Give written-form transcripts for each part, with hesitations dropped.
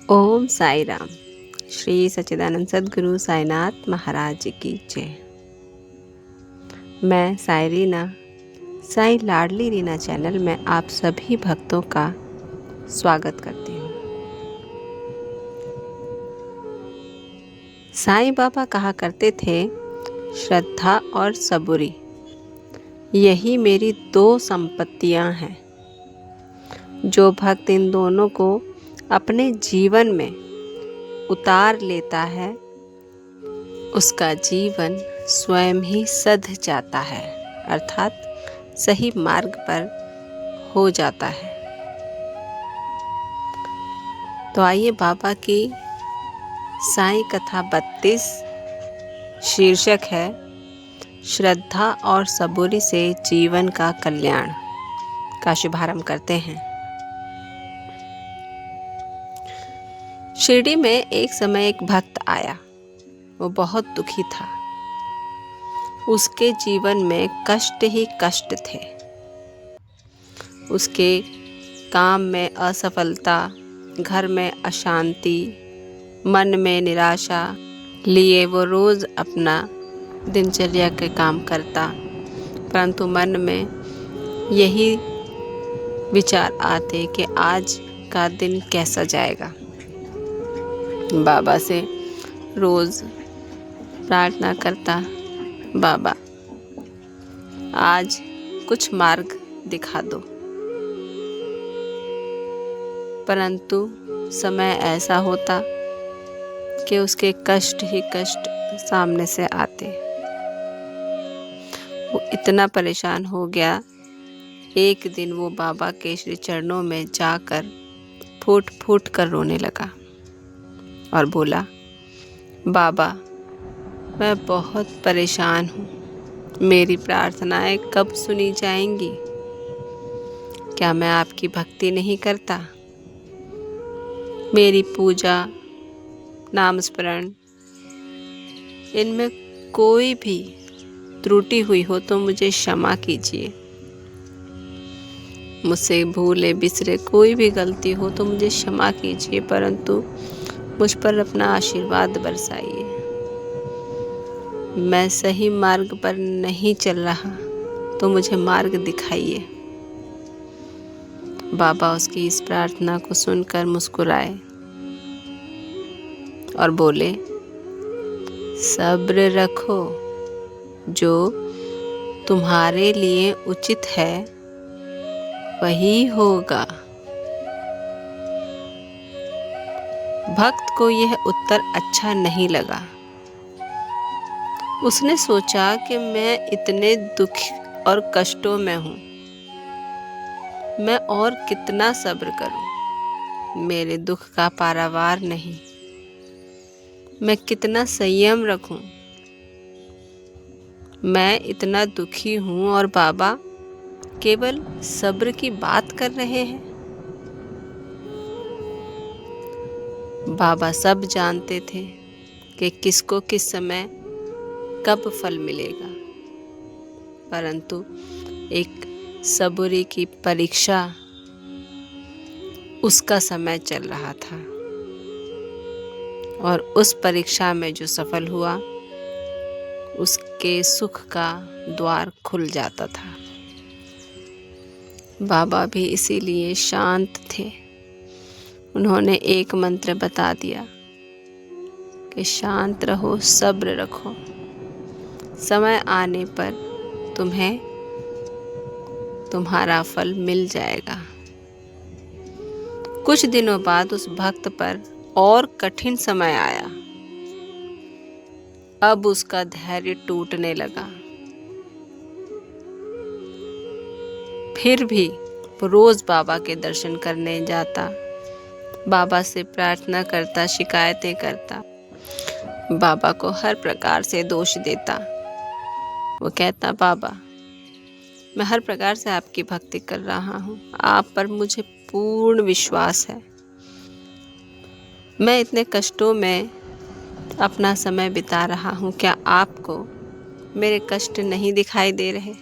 ओम साई राम। श्री सच्चिदानंद सद्गुरु साईनाथ महाराज की जय। मैं साई रीना, साई लाडली रीना चैनल में आप सभी भक्तों का स्वागत करती हूँ। साईं बाबा कहा करते थे, श्रद्धा और सबूरी यही मेरी दो संपत्तियाँ हैं। जो भक्त इन दोनों को अपने जीवन में उतार लेता है, उसका जीवन स्वयं ही सध जाता है, अर्थात सही मार्ग पर हो जाता है। तो आइए बाबा की साईं कथा 32 शीर्षक है श्रद्धा और सबूरी से जीवन का कल्याण का शुभारंभ करते हैं। शिरडी में एक समय एक भक्त आया। वो बहुत दुखी था। उसके जीवन में कष्ट ही कष्ट थे। उसके काम में असफलता, घर में अशांति, मन में निराशा लिए वो रोज अपना दिनचर्या के काम करता, परंतु मन में यही विचार आते कि आज का दिन कैसा जाएगा। बाबा से रोज प्रार्थना करता, बाबा आज कुछ मार्ग दिखा दो। परंतु समय ऐसा होता कि उसके कष्ट ही कष्ट सामने से आते। वो इतना परेशान हो गया। एक दिन वो बाबा के श्री चरणों में जाकर फूट फूट कर रोने लगा और बोला, बाबा मैं बहुत परेशान हूँ। मेरी प्रार्थनाएं कब सुनी जाएंगी? क्या मैं आपकी भक्ति नहीं करता? मेरी पूजा, नाम स्मरण, इनमें कोई भी त्रुटि हुई हो तो मुझे क्षमा कीजिए। मुझसे भूले बिसरे कोई भी गलती हो तो मुझे क्षमा कीजिए, परंतु मुझ पर अपना आशीर्वाद बरसाइए। मैं सही मार्ग पर नहीं चल रहा तो मुझे मार्ग दिखाइए। बाबा उसकी इस प्रार्थना को सुनकर मुस्कुराए और बोले, सब्र रखो, जो तुम्हारे लिए उचित है वही होगा। भक्त को यह उत्तर अच्छा नहीं लगा। उसने सोचा कि मैं इतने दुख और कष्टों में हूँ, मैं और कितना सब्र करूँ? मेरे दुख का पारावार नहीं। मैं कितना संयम रखूँ? मैं इतना दुखी हूँ और बाबा केवल सब्र की बात कर रहे हैं। बाबा सब जानते थे कि किसको किस समय कब फल मिलेगा, परंतु एक सबूरी की परीक्षा उसका समय चल रहा था और उस परीक्षा में जो सफल हुआ उसके सुख का द्वार खुल जाता था। बाबा भी इसीलिए शांत थे। उन्होंने एक मंत्र बता दिया कि शांत रहो, सब्र रखो, समय आने पर तुम्हें तुम्हारा फल मिल जाएगा। कुछ दिनों बाद उस भक्त पर और कठिन समय आया। अब उसका धैर्य टूटने लगा। फिर भी वो रोज बाबा के दर्शन करने जाता, बाबा से प्रार्थना करता, शिकायतें करता, बाबा को हर प्रकार से दोष देता। वो कहता, बाबा मैं हर प्रकार से आपकी भक्ति कर रहा हूँ, आप पर मुझे पूर्ण विश्वास है। मैं इतने कष्टों में अपना समय बिता रहा हूँ, क्या आपको मेरे कष्ट नहीं दिखाई दे रहे?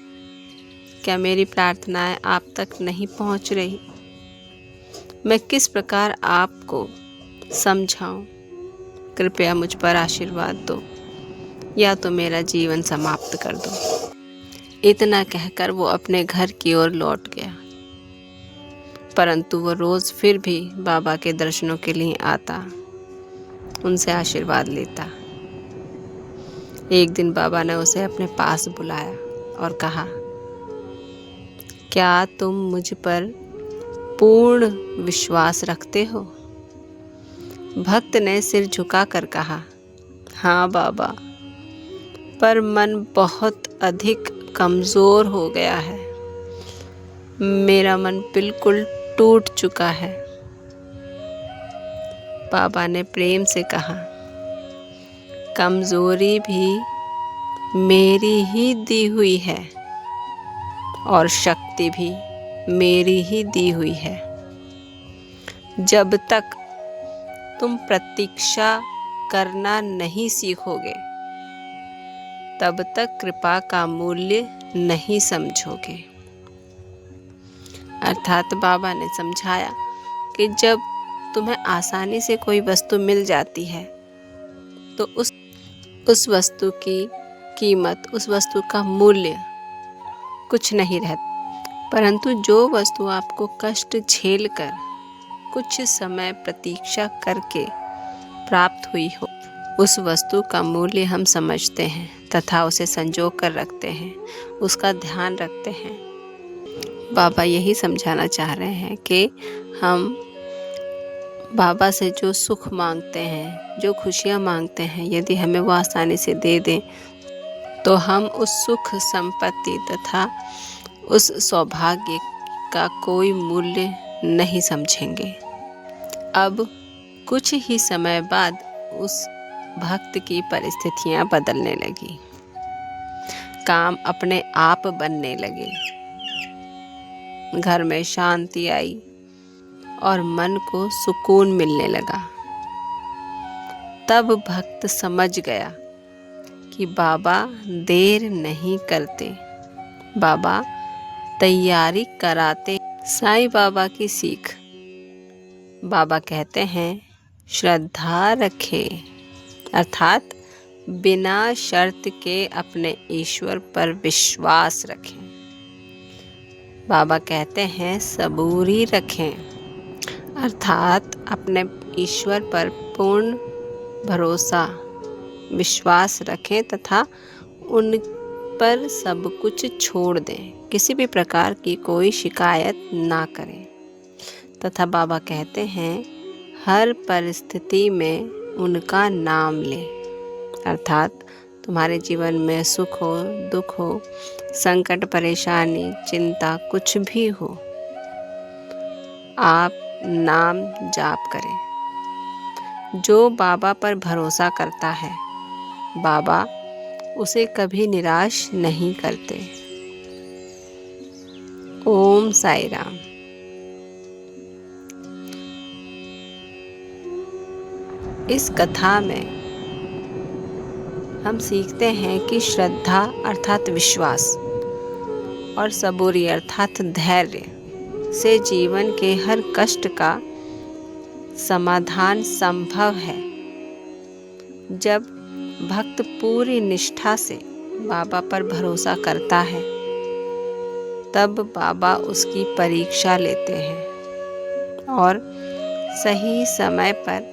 क्या मेरी प्रार्थनाएं आप तक नहीं पहुँच रही? मैं किस प्रकार आपको समझाऊं, कृपया मुझ पर आशीर्वाद दो या तो मेरा जीवन समाप्त कर दो। इतना कहकर वो अपने घर की ओर लौट गया। परंतु वो रोज़ फिर भी बाबा के दर्शनों के लिए आता, उनसे आशीर्वाद लेता। एक दिन बाबा ने उसे अपने पास बुलाया और कहा, क्या तुम मुझ पर पूर्ण विश्वास रखते हो? भक्त ने सिर झुकाकर कहा, हाँ बाबा, पर मन बहुत अधिक कमज़ोर हो गया है। मेरा मन बिल्कुल टूट चुका है। बाबा ने प्रेम से कहा, कमज़ोरी भी मेरी ही दी हुई है और शक्ति भी मेरी ही दी हुई है। जब तक तुम प्रतीक्षा करना नहीं सीखोगे, तब तक कृपा का मूल्य नहीं समझोगे। अर्थात बाबा ने समझाया कि जब तुम्हें आसानी से कोई वस्तु मिल जाती है तो उस वस्तु की कीमत, उस वस्तु का मूल्य कुछ नहीं रहता। परंतु जो वस्तु आपको कष्ट झेलकर कुछ समय प्रतीक्षा करके प्राप्त हुई हो, उस वस्तु का मूल्य हम समझते हैं तथा उसे संजो कर रखते हैं, उसका ध्यान रखते हैं। बाबा यही समझाना चाह रहे हैं कि हम बाबा से जो सुख मांगते हैं, जो खुशियाँ मांगते हैं, यदि हमें वो आसानी से दे दें तो हम उस सुख, संपत्ति तथा उस सौभाग्य का कोई मूल्य नहीं समझेंगे। अब कुछ ही समय बाद उस भक्त की परिस्थितियां बदलने लगी, काम अपने आप बनने लगे, घर में शांति आई और मन को सुकून मिलने लगा। तब भक्त समझ गया कि बाबा देर नहीं करते, बाबा तैयारी कराते। साईं बाबा की सीख। बाबा कहते हैं, श्रद्धा रखें, अर्थात बिना शर्त के अपने ईश्वर पर विश्वास रखें। बाबा कहते हैं, सबूरी रखें, अर्थात अपने ईश्वर पर पूर्ण भरोसा, विश्वास रखें तथा उन पर सब कुछ छोड़ दें, किसी भी प्रकार की कोई शिकायत ना करें। तथा बाबा कहते हैं, हर परिस्थिति में उनका नाम लें, अर्थात तुम्हारे जीवन में सुख हो, दुख हो, संकट, परेशानी, चिंता कुछ भी हो, आप नाम जाप करें। जो बाबा पर भरोसा करता है, बाबा उसे कभी निराश नहीं करते। ओम साई राम। इस कथा में हम सीखते हैं कि श्रद्धा अर्थात विश्वास और सबूरी अर्थात धैर्य से जीवन के हर कष्ट का समाधान संभव है। जब भक्त पूरी निष्ठा से बाबा पर भरोसा करता है, तब बाबा उसकी परीक्षा लेते हैं और सही समय पर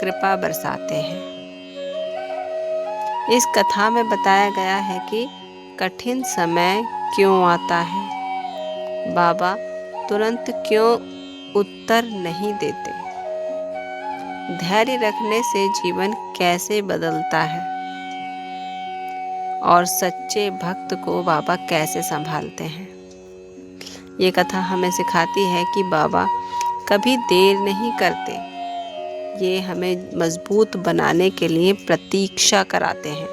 कृपा बरसाते हैं। इस कथा में बताया गया है कि कठिन समय क्यों आता है, बाबा तुरंत क्यों उत्तर नहीं देते, धैर्य रखने से जीवन कैसे बदलता है और सच्चे भक्त को बाबा कैसे संभालते हैं। ये कथा हमें सिखाती है कि बाबा कभी देर नहीं करते, ये हमें मजबूत बनाने के लिए प्रतीक्षा कराते हैं।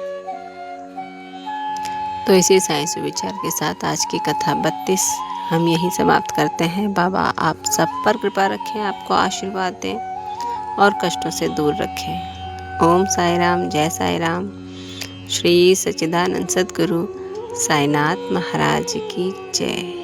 तो इसी साईं सुविचार के साथ आज की कथा 32 हम यहीं समाप्त करते हैं। बाबा आप सब पर कृपा रखें, आपको आशीर्वाद दें और कष्टों से दूर रखें। ओम साई राम, जय साई राम। श्री सच्चिदानंद सद्गुरु साईनाथ महाराज की जय।